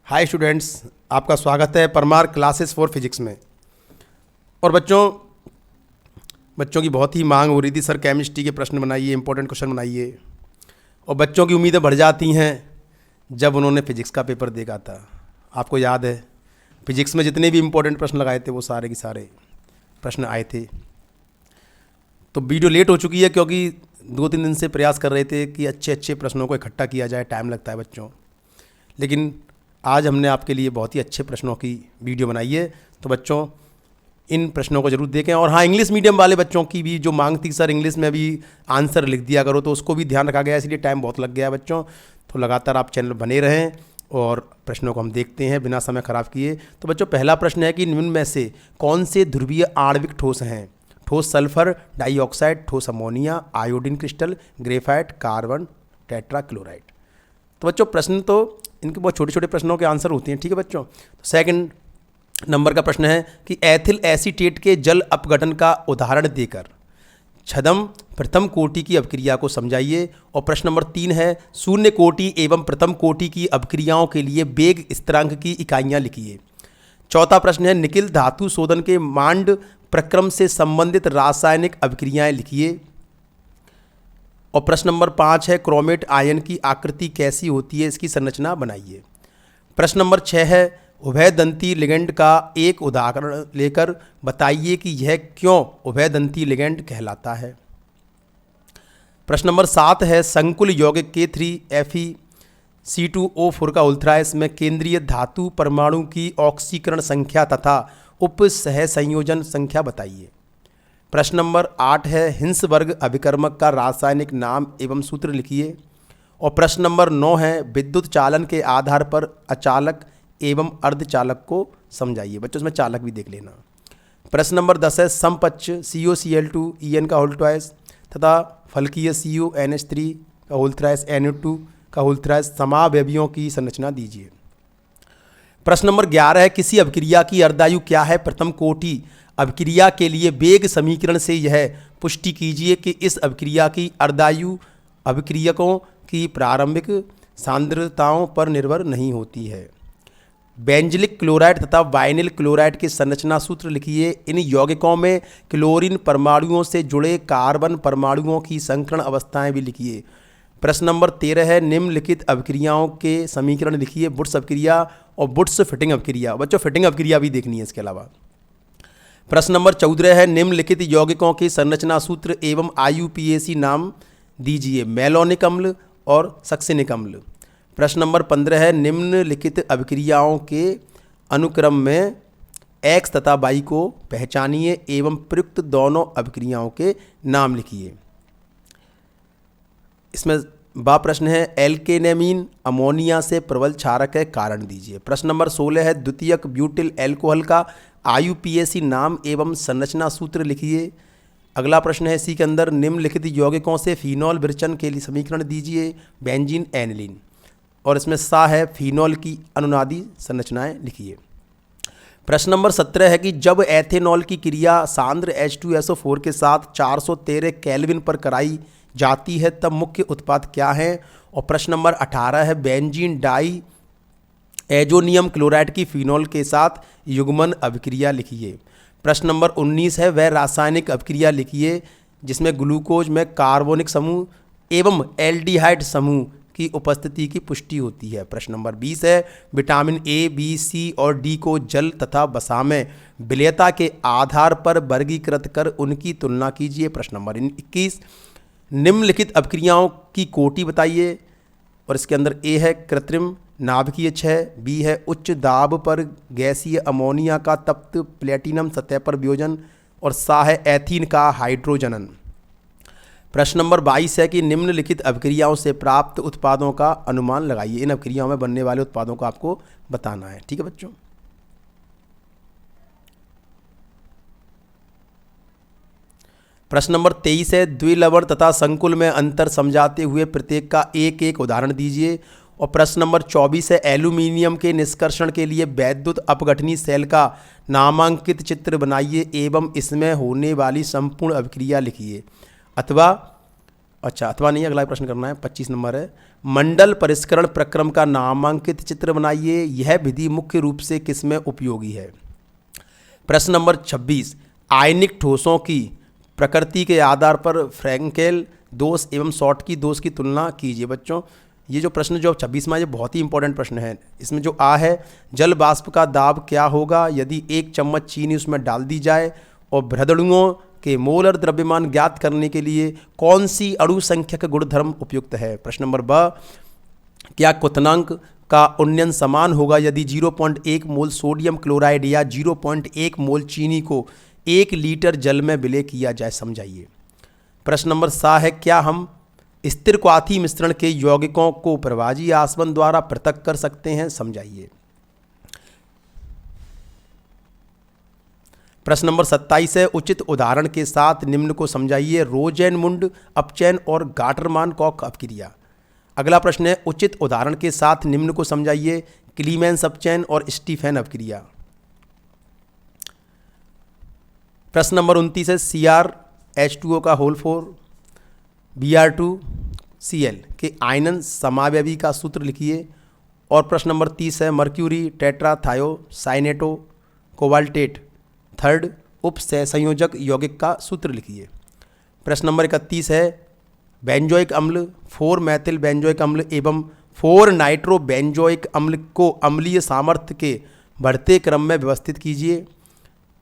Hi students, आपका स्वागत है परमार क्लासेस फॉर फिजिक्स में। और बच्चों की बहुत ही मांग हो रही थी, सर केमिस्ट्री के प्रश्न बनाइए, इंपॉर्टेंट क्वेश्चन बनाइए। और बच्चों की उम्मीदें बढ़ जाती हैं जब उन्होंने फिजिक्स का पेपर देखा था। आपको याद है फिजिक्स में जितने भी इंपॉर्टेंट प्रश्न लगाए थे वो सारे के सारे प्रश्न आए थे। तो वीडियो लेट हो चुकी है क्योंकि 2-3 दिन से प्रयास कर रहे थे कि अच्छे अच्छे प्रश्नों को इकट्ठा किया जाए, टाइम लगता है बच्चों। लेकिन आज हमने आपके लिए बहुत ही अच्छे प्रश्नों की वीडियो बनाई है, तो बच्चों इन प्रश्नों को जरूर देखें। और हाँ, इंग्लिश मीडियम वाले बच्चों की भी जो मांग थी, सर इंग्लिश में भी आंसर लिख दिया करो, तो उसको भी ध्यान रखा गया, इसलिए टाइम बहुत लग गया है बच्चों। तो लगातार आप चैनल बने रहें और प्रश्नों को हम देखते हैं बिना समय खराब किए। तो बच्चों पहला प्रश्न है कि निम्न में से कौन से ध्रुवीय आणविक ठोस हैं? ठोस सल्फर डाइऑक्साइड, ठोस ammonia, iodine crystal, graphite, carbon tetrachloride. तो बच्चों प्रश्न तो इनके बहुत छोटे छोटे प्रश्नों के आंसर होते हैं, ठीक है बच्चों। तो सेकंड नंबर का प्रश्न है कि एथिल एसीटेट के जल अपघटन का उदाहरण देकर छद्म प्रथम कोटि की अभिक्रिया को समझाइए। और प्रश्न नंबर 3 है शून्य कोटि एवं प्रथम कोटि की अभिक्रियाओं के लिए वेग स्थिरांक की इकाइयाँ लिखिए। चौथा प्रश्न है निकिल धातु शोधन के मांड प्रक्रम से संबंधित रासायनिक अभिक्रियाएं लिखिए। और प्रश्न नंबर 5 है क्रोमेट आयन की आकृति कैसी होती है, इसकी संरचना बनाइए। प्रश्न नंबर 6 है उभयदंती लिगेंड का एक उदाहरण लेकर बताइए कि यह क्यों उभयदंती लिगेंड कहलाता है। प्रश्न नंबर 7 है संकुल यौगिक K3FeC2O4 का उल्थ्राइस में केंद्रीय धातु परमाणु की ऑक्सीकरण संख्या तथा उप सह संयोजन संख्या बताइए। प्रश्न नंबर 8 है हिंसवर्ग अभिकर्मक का रासायनिक नाम एवं सूत्र लिखिए। और प्रश्न नंबर 9 है विद्युत चालन के आधार पर अचालक एवं अर्धचालक को समझाइए। बच्चों इसमें चालक भी देख लेना। प्रश्न नंबर 10 है समपक्ष COCl2 का होल ट्वाइस तथा फलकीय CONH3 का होल थ्राइस NO2 का होल थ्राइस समावयवियों की संरचना दीजिए। प्रश्न नंबर 11 है किसी अभिक्रिया की अर्धायु क्या है? प्रथम कोटि अभिक्रिया के लिए वेग समीकरण से यह पुष्टि कीजिए कि इस अभिक्रिया की अर्धायु अभिक्रियकों की प्रारंभिक सांद्रताओं पर निर्भर नहीं होती है। बेंजिलिक क्लोराइड तथा वाइनिल क्लोराइड के संरचना सूत्र लिखिए। इन यौगिकों में क्लोरीन परमाणुओं से जुड़े कार्बन परमाणुओं की संकरण अवस्थाएं भी लिखिए। प्रश्न नंबर 13 है निम्नलिखित अभिक्रियाओं के समीकरण लिखिए। बुट्स अभिक्रिया और बुट्स फिटिंग अभिक्रिया। बच्चों फिटिंग अभिक्रिया भी देखनी है इसके अलावा। प्रश्न नंबर 14 है निम्नलिखित यौगिकों के संरचना सूत्र एवं IUPAC नाम दीजिए। मेलोनिक अम्ल और सक्सिनिक अम्ल। प्रश्न नंबर 15 है निम्नलिखित अभिक्रियाओं के अनुक्रम में X तथा Y को पहचानिए एवं प्रयुक्त दोनों अभिक्रियाओं के नाम लिखिए। इसमें प्रश्न है एल्केनेमीन अमोनिया से प्रबल क्षारक है, कारण दीजिए। प्रश्न नंबर 16 है द्वितीयक ब्यूटिल एल्कोहल का IUPAC नाम एवं संरचना सूत्र लिखिए। अगला प्रश्न है इसी के अंदर निम्नलिखित यौगिकों से फिनॉल विरचन के लिए समीकरण दीजिए। Benzene aniline. और इसमें सा है फिनॉल की अनुनादी संरचनाएं लिखिए। प्रश्न नंबर 17 है कि जब एथेनॉल की क्रिया सांद्र H2SO4 के साथ 413 केल्विन पर कराई जाती है तब मुख्य उत्पाद क्या है। और प्रश्न नंबर 18 है बेंजीन डाई एजोनियम क्लोराइड की फिनॉल के साथ युग्मन अभिक्रिया लिखिए। प्रश्न नंबर 19 है वह रासायनिक अभिक्रिया लिखिए जिसमें ग्लूकोज में कार्बोनिक समूह एवं एल्डिहाइड समूह की उपस्थिति की पुष्टि होती है। प्रश्न नंबर 20 है विटामिन A, B, C और D को जल तथा वसा में विलेयता के आधार पर वर्गीकृत कर उनकी तुलना कीजिए। प्रश्न नंबर 21 निम्नलिखित अभिक्रियाओं की कोटि बताइए। और इसके अंदर A है कृत्रिम नाभिकीय क्षय, B है उच्च दाब पर गैसीय अमोनिया का तप्त प्लेटिनम सतह पर वियोजन और सा है एथीन का हाइड्रोजनन। प्रश्न नंबर 22 है कि निम्नलिखित अभिक्रियाओं से प्राप्त उत्पादों का अनुमान लगाइए। इन अभिक्रियाओं में बनने वाले उत्पादों को आपको बताना है, ठीक है बच्चों। प्रश्न नंबर 23 है द्विलवण तथा संकुल में अंतर समझाते हुए प्रत्येक का एक एक उदाहरण दीजिए। और प्रश्न नंबर 24 है एल्यूमिनियम के निष्कर्षण के लिए वैद्युत अपघटनी सेल का नामांकित चित्र बनाइए एवं इसमें होने वाली संपूर्ण अभिक्रिया लिखिए। अथवा अच्छा, अथवा नहीं, अगला प्रश्न करना है। 25 नंबर है, मंडल परिष्करण प्रक्रम का नामांकित चित्र बनाइए, यह विधि मुख्य रूप से किसमें उपयोगी है। प्रश्न नंबर 26, आयनिक ठोसों की प्रकृति के आधार पर फ्रैंकेल दोष एवं शॉर्टकी दोष की तुलना कीजिए। बच्चों, ये जो प्रश्न जो 26वां, ये बहुत ही इंपॉर्टेंट प्रश्न है। इसमें जो आ है, जल वाष्प का दाब क्या होगा यदि 1 चम्मच चीनी उसमें डाल दी जाए, और बृहदणुओं के मोलर द्रव्यमान ज्ञात करने के लिए कौन सी अणु संख्यक गुणधर्म उपयुक्त है। प्रश्न नंबर ब, क्या क्वथनांक का उन्नयन समान होगा यदि 0.1 मोल सोडियम क्लोराइड या 0.1 मोल चीनी को 1 लीटर जल में विलय किया जाए, समझाइए। प्रश्न नंबर सा है, क्या हम स्थिर क्वाथी मिश्रण के यौगिकों को प्रवाजी आसवन द्वारा पृथक कर सकते हैं, समझाइए। प्रश्न नंबर 27 है, उचित उदाहरण के साथ निम्न को समझाइए। रोजेनमुंड अपचयन और गाटरमान कॉक अपक्रिया। अगला प्रश्न है, उचित उदाहरण के साथ निम्न को समझाइए। क्लीमेंस अपचयन और स्टीफेन अपक्रिया। प्रश्न नंबर 29 है, CrH2O का होल 4 Br2Cl के आयनन समावयवी का सूत्र लिखिए। और प्रश्न नंबर 30 है, मर्क्यूरी टेट्राथायोसाइनेटो कोबाल्टेट थर्ड उप संयोजक यौगिक का सूत्र लिखिए। प्रश्न नंबर 31 है, बेंजोइक अम्ल 4 मैथिल बेंजोइक अम्ल एवं 4 नाइट्रो बेंजोइक अम्ल को अम्लीय सामर्थ्य के बढ़ते क्रम में व्यवस्थित कीजिए।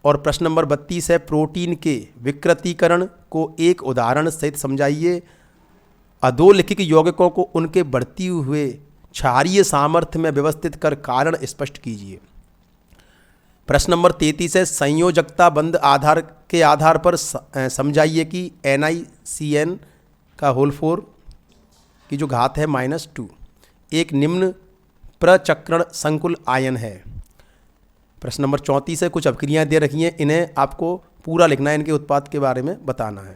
और प्रश्न नंबर 32 है, प्रोटीन के विकृतीकरण को एक उदाहरण सहित समझाइए। अधोलिखित यौगिकों को उनके बढ़ती हुए क्षारीय सामर्थ्य में व्यवस्थित कर कारण स्पष्ट कीजिए। प्रश्न नंबर 33 है, संयोजकता बंध आधार के आधार पर समझाइए कि NiCN का होल 4 की जो घात है -2 एक निम्न प्रचक्रण संकुल आयन है। प्रश्न नंबर 34 है, कुछ अपक्रियाएं दे रखी हैं, इन्हें आपको पूरा लिखना है, इनके उत्पाद के बारे में बताना है।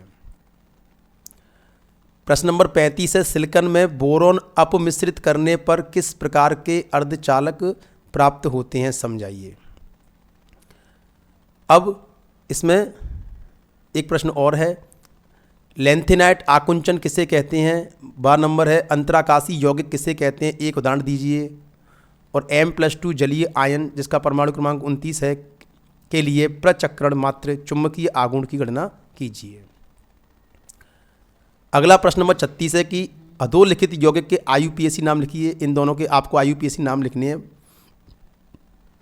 प्रश्न नंबर 35 है, सिलिकॉन में बोरोन अपमिश्रित करने पर किस प्रकार के अर्धचालक प्राप्त होते हैं, समझाइए। अब इसमें एक प्रश्न और है, लेंथेनाइट आकुंचन किसे कहते हैं। 12 नंबर है, अंतराकाशी यौगिक किसे कहते हैं, एक उदाहरण दीजिए। और M+2 जलीय आयन जिसका परमाणु क्रमांक 29 है के लिए प्रचक्रण मात्र चुंबकीय आघूर्ण की गणना कीजिए। अगला प्रश्न नंबर 36 है कि अधोलिखित यौगिक के IUPAC नाम लिखिए। इन दोनों के आपको IUPAC नाम लिखने हैं।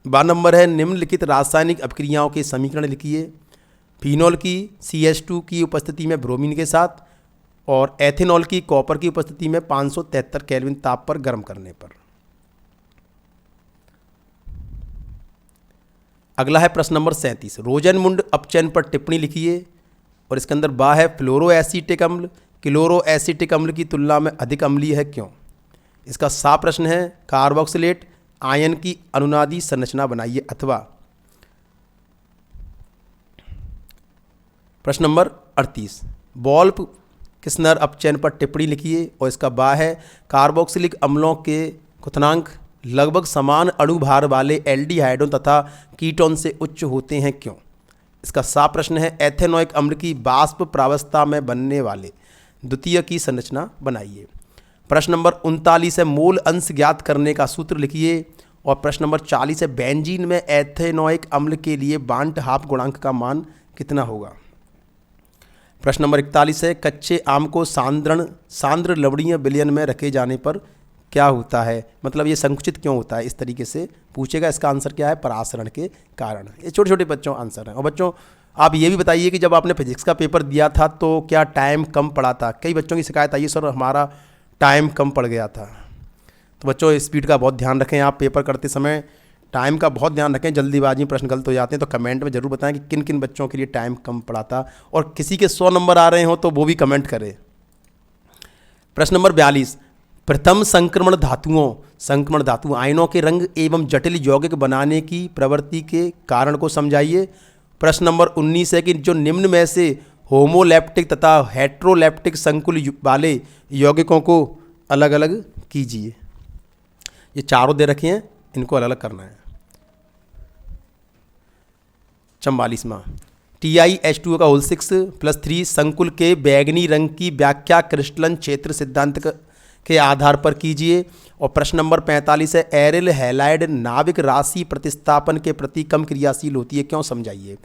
12 नंबर है, निम्नलिखित रासायनिक अपक्रियाओं के समीकरण लिखिए। फिनॉल की CH2 की उपस्थिति में ब्रोमीन के साथ, और एथेनॉल की कॉपर की उपस्थिति में 573 केल्विन ताप पर गर्म करने पर। अगला है प्रश्न नंबर 37, रोजेनमुंड अपचयन पर टिप्पणी लिखिए। और इसके अंदर बा है, फ्लोरोएसिटिक अम्ल क्लोरोएसिटिक अम्ल की तुलना में अधिक अम्लीय है, क्यों। इसका सा प्रश्न है, कार्बोक्सिलेट आयन की अनुनादी संरचना बनाइए, अथवा। प्रश्न नंबर 38, वोल्फ किस्नर अपचयन पर टिप्पणी लिखिए। और इसका बा है, कार्बोक्सिलिक अम्लों के क्वथनांक लगभग समान अणुभार वाले एल्डिहाइडों तथा कीटोन से उच्च होते हैं, क्यों। इसका सा प्रश्न है, एथेनोइक अम्ल की वाष्प प्रावस्था में बनने वाले द्वितीय की संरचना बनाइए। प्रश्न नंबर 39 है, मोल अंश ज्ञात करने का सूत्र लिखिए। और प्रश्न नंबर 40 है, बेंजीन में एथेनोइक अम्ल के लिए बांट हाफ गुणांक का मान कितना होगा। प्रश्न नंबर 41 है, कच्चे आम को सांद्र लवणीय विलयन में रखे जाने पर क्या होता है, मतलब ये संकुचित क्यों होता है, इस तरीके से पूछेगा। इसका आंसर क्या है, परासरण के कारण। ये छोटे छोटे बच्चों आंसर हैं। और बच्चों आप ये भी बताइए कि जब आपने फिजिक्स का पेपर दिया था तो क्या टाइम कम पड़ा था। कई बच्चों की शिकायत आई, सर हमारा टाइम कम पड़ गया था। तो बच्चों स्पीड का बहुत ध्यान रखें, आप पेपर करते समय टाइम का बहुत ध्यान रखें। जल्दीबाजी में प्रश्न गलत हो जाते हैं, तो कमेंट में ज़रूर बताएं कि किन किन बच्चों के लिए टाइम कम पड़ा था, और किसी के 100 नंबर आ रहे हो तो वो भी कमेंट करें। प्रश्न नंबर 42, प्रथम संक्रमण धातु आयनों के रंग एवं जटिल यौगिक बनाने की प्रवृत्ति के कारण को समझाइए। प्रश्न नंबर 19 है कि जो निम्न में से होमोलैप्टिक तथा हेट्रोलैप्टिक संकुल वाले यौगिकों को अलग अलग कीजिए। ये चारों दे रखे हैं, इनको अलग अलग करना है। 44वां, TiH2O का होल 6 प्लस 3 संकुल के बैंगनी रंग की व्याख्या क्रिस्टलन क्षेत्र सिद्धांत के आधार पर कीजिए। और प्रश्न नंबर 45 है एरिल हैलाइड नाविक राशि प्रतिस्थापन के प्रति कम क्रियाशील होती है, क्यों, समझाइए।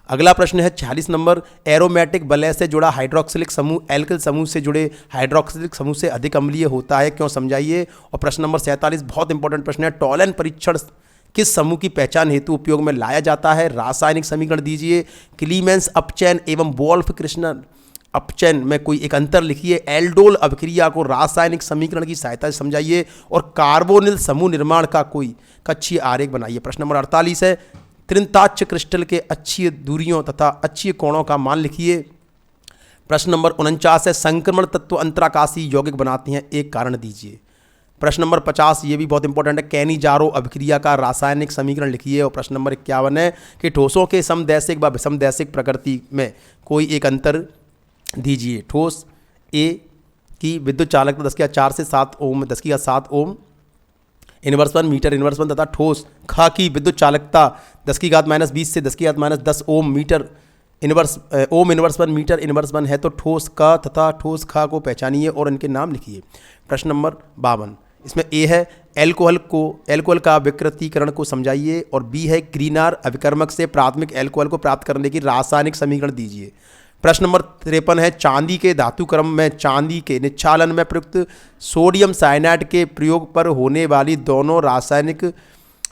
अगला प्रश्न है 46 नंबर एरोमेटिक वलय से जुड़ा हाइड्रोक्सिलिक समूह एल्किल समूह से जुड़े हाइड्रोक्सिलिक समूह से अधिक अम्लीय होता है, क्यों, समझाइए। और प्रश्न नंबर 47 बहुत इंपॉर्टेंट प्रश्न है टॉलन परीक्षण किस समूह की पहचान हेतु उपयोग में लाया जाता है, रासायनिक समीकरण दीजिए। क्लीमेंस अपचैन एवं वोल्फ कृष्णन अपचैन में कोई एक अंतर लिखिए। एल्डोल अभिक्रिया को रासायनिक समीकरण की सहायता से समझाइए। और कार्बोनिल समूह निर्माण का कोई कक्षीय आरेख बनाइए। प्रश्न नंबर 48 है त्रिंताक्ष क्रिस्टल के अक्षीय दूरियों तथा अक्षीय कोणों का मान लिखिए। प्रश्न नंबर 49 है संक्रमण तत्व अंतराकाशीय यौगिक बनाते हैं, एक कारण दीजिए। प्रश्न नंबर 50 ये भी बहुत इंपॉर्टेंट है कैनिजारो अभिक्रिया का रासायनिक समीकरण लिखिए। और प्रश्न नंबर 51 है कि ठोसों के समदैशिक व विषमदैशिक प्रकृति में कोई एक अंतर दीजिए। ठोस ए की विद्युत चालकता 10⁴ से 7 ओम 10⁷ ओम इनवर्स 1 मीटर इनवर्स 1 तथा ठोस ख की विद्युत चालकता 10⁻⁻20 से 10⁻10 ohm metre inverse ohm inverse 1 metre inverse 1 है तो ठोस क तथा ठोस ख को पहचानिए और इनके नाम लिखिए। प्रश्न नंबर 52 इसमें ए है एल्कोहल का विकृतीकरण को समझाइए। और बी है ग्रीनार अभिकर्मक से प्राथमिक एल्कोहल को प्राप्त करने की रासायनिक समीकरण दीजिए। प्रश्न नंबर 53 है चांदी के धातु क्रम में चांदी के निच्छालन में प्रयुक्त सोडियम साइनाइड के प्रयोग पर होने वाली दोनों रासायनिक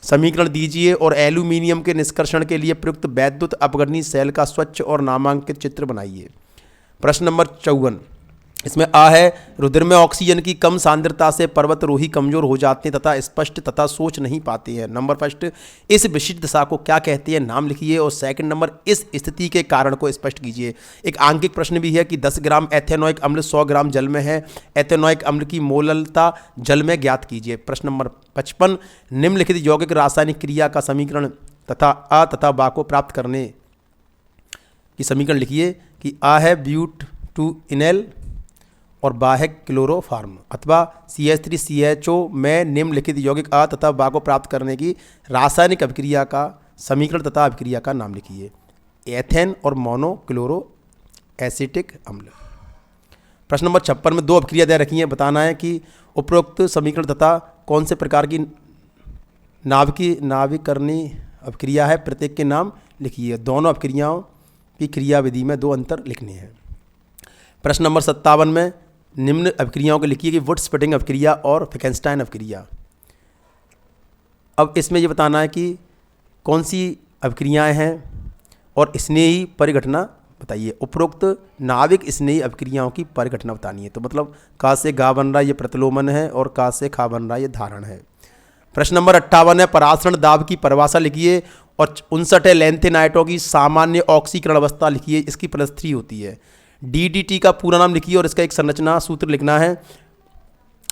समीकरण दीजिए। और एल्यूमिनियम के निष्कर्षण के लिए प्रयुक्त वैद्युत अपघटनी सेल का स्वच्छ और नामांकित चित्र बनाइए। प्रश्न नंबर 54 इसमें आ है रुधिर में ऑक्सीजन की कम सांद्रता से पर्वतरोही कमजोर हो जाते हैं तथा स्पष्ट तथा सोच नहीं पाते हैं। नंबर फर्स्ट इस विशिष्ट दशा को क्या कहते हैं, नाम लिखिए। और सेकंड नंबर इस स्थिति के कारण को स्पष्ट कीजिए। एक आंकिक प्रश्न भी है कि 10 ग्राम एथेनोइक अम्ल 100 ग्राम जल में है, एथेनोइक अम्ल की मोललता जल में ज्ञात कीजिए। प्रश्न नंबर 55 निम्नलिखित यौगिक रासायनिक क्रिया का समीकरण तथा अ तथा बा को प्राप्त करने की समीकरण लिखिए कि आ है ब्यूट टू इनेल और बा है क्लोरोफार्म अथवा CH3CHO में निम्नलिखित यौगिक अ तथा बा को प्राप्त करने की रासायनिक अभिक्रिया का समीकरण तथा अभिक्रिया का नाम लिखिए। एथेन और मोनोक्लोरो एसिटिक अम्ल। प्रश्न नंबर 56 में 2 अभिक्रिया दे रखी हैं, बताना है कि उपरोक्त समीकरण तथा कौन से प्रकार की नाविकरणीय अभिक्रिया है, प्रत्येक के नाम लिखिए। दोनों अभिक्रियाओं की क्रियाविधि में 2 अंतर लिखने हैं। प्रश्न नंबर 57 में निम्न अभिक्रियाओं को लिखिए कि वुड स्प्लिटिंग अभिक्रिया और फिकेंस्टाइन अभिक्रिया। अब इसमें ये बताना है कि कौन सी अभिक्रियाएं हैं और स्नेही परिघटना बताइए। उपरोक्त नाविक स्नेही अभिक्रियाओं की परिघटना बतानी है। तो मतलब का से गा बन रहा है ये प्रतिलोमन है और का से खा बन रहा है ये धारण है। प्रश्न नंबर 58 है परासरण दाब की परिभाषा लिखिए। और 59 है लेंथेनाइटों की सामान्य ऑक्सीकरण अवस्था लिखिए, इसकी +3 होती है। DDT का पूरा नाम लिखिए और इसका एक संरचना सूत्र लिखना है।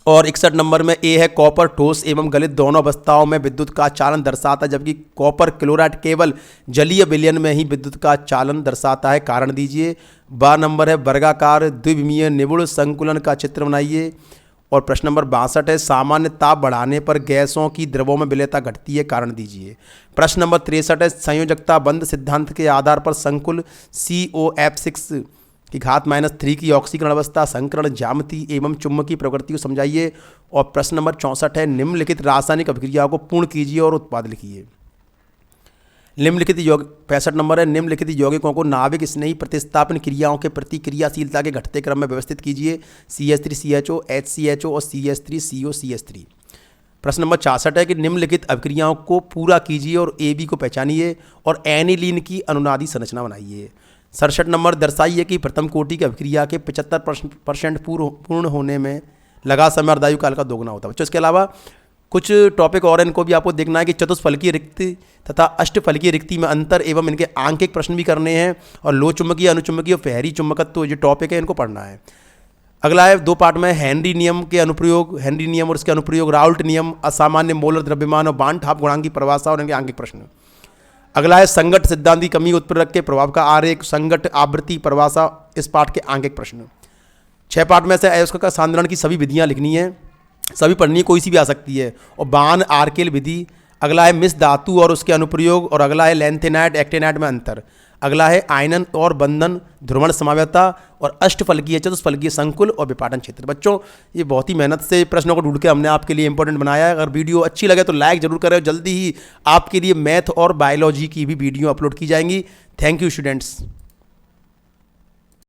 और 61 नंबर में ए है कॉपर ठोस एवं गलित दोनों अवस्थाओं में विद्युत का चालन दर्शाता है, जबकि कॉपर क्लोराइड केवल जलीय विलयन में ही विद्युत का चालन दर्शाता है, कारण दीजिए। 12 नंबर है वर्गाकार द्विविमीय निबुण संकुलन का चित्र बनाइए। और प्रश्न नंबर 62 है सामान्य ताप बढ़ाने पर गैसों की द्रवों में विलयता घटती है, कारण दीजिए। प्रश्न नंबर 63 है संयोजकता बंध सिद्धांत के आधार पर संकुल COF6 की घात -3 की ऑक्सीकरण अवस्था संकरण ज्यामिति एवं चुंबकीय प्रकृति को समझाइए। और प्रश्न नंबर 64 है निम्नलिखित रासायनिक अभिक्रियाओं को पूर्ण कीजिए और उत्पाद लिखिए। निम्नलिखित यौगिक 65 नंबर है निम्नलिखित यौगिकों को नाविक स्नेही प्रतिस्थापन क्रियाओं के प्रति क्रियाशीलता के घटते क्रम में व्यवस्थित कीजिए। CH3CHO HCHO और CH3COCH3। प्रश्न नंबर 66 है कि निम्नलिखित अभिक्रियाओं को पूरा कीजिए और AB को पहचानिए और एनिलीन की अनुनादी संरचना बनाइए। 67 नंबर दर्शाइए कि प्रथम कोटि की अभिक्रिया के 75% पूर्ण होने में लगा समय अर्धायु काल का दोगुना होता है। बच्चों इसके अलावा कुछ टॉपिक और इनको भी आपको देखना है कि चतुष्फलकीय रिक्ति तथा अष्टफलकीय रिक्ति में अंतर एवं इनके आंकिक प्रश्न भी करने हैं। और लो चुंबकीय अनुचुंबकीय फेहरी चुंबकत्व जो टॉपिक है इनको पढ़ना है। अगला है 2 पार्ट में हेनरी नियम के अनुप्रयोग, हेनरी नियम और इसके अनुप्रयोग, राउल्ट नियम, असामान्य मोलर द्रव्यमान और बांड ठाप गुणांक की परिभाषा और इनके आंकिक प्रश्न। अगला है संगत सिद्धांत की कमी उत्प्रेरक के प्रभाव का आरेख, संगत आवृत्ति परिभाषा, इस पाठ के आंकिक प्रश्न। 6 पार्ट में से अयस्क का सांद्रण की सभी विधियां लिखनी है, सभी पढ़नी है, कोई सी भी आ सकती है। और बान आर्केल विधि। अगला है मिस धातु और उसके अनुप्रयोग। और अगला है लेंथेनाइट एक्टेनाइट में अंतर। अगला है आयनन और बंधन, ध्रुवण समाव्यता और अष्टफलकीय, चतुष्फलकीय संकुल और विपाटन क्षेत्र। बच्चों ये बहुत ही मेहनत से प्रश्नों को ढूंढ के हमने आपके लिए इंपॉर्टेंट बनाया है। अगर वीडियो अच्छी लगे तो लाइक जरूर करें। जल्दी ही आपके लिए मैथ और बायोलॉजी की भी वीडियो अपलोड की जाएंगी। Thank you students.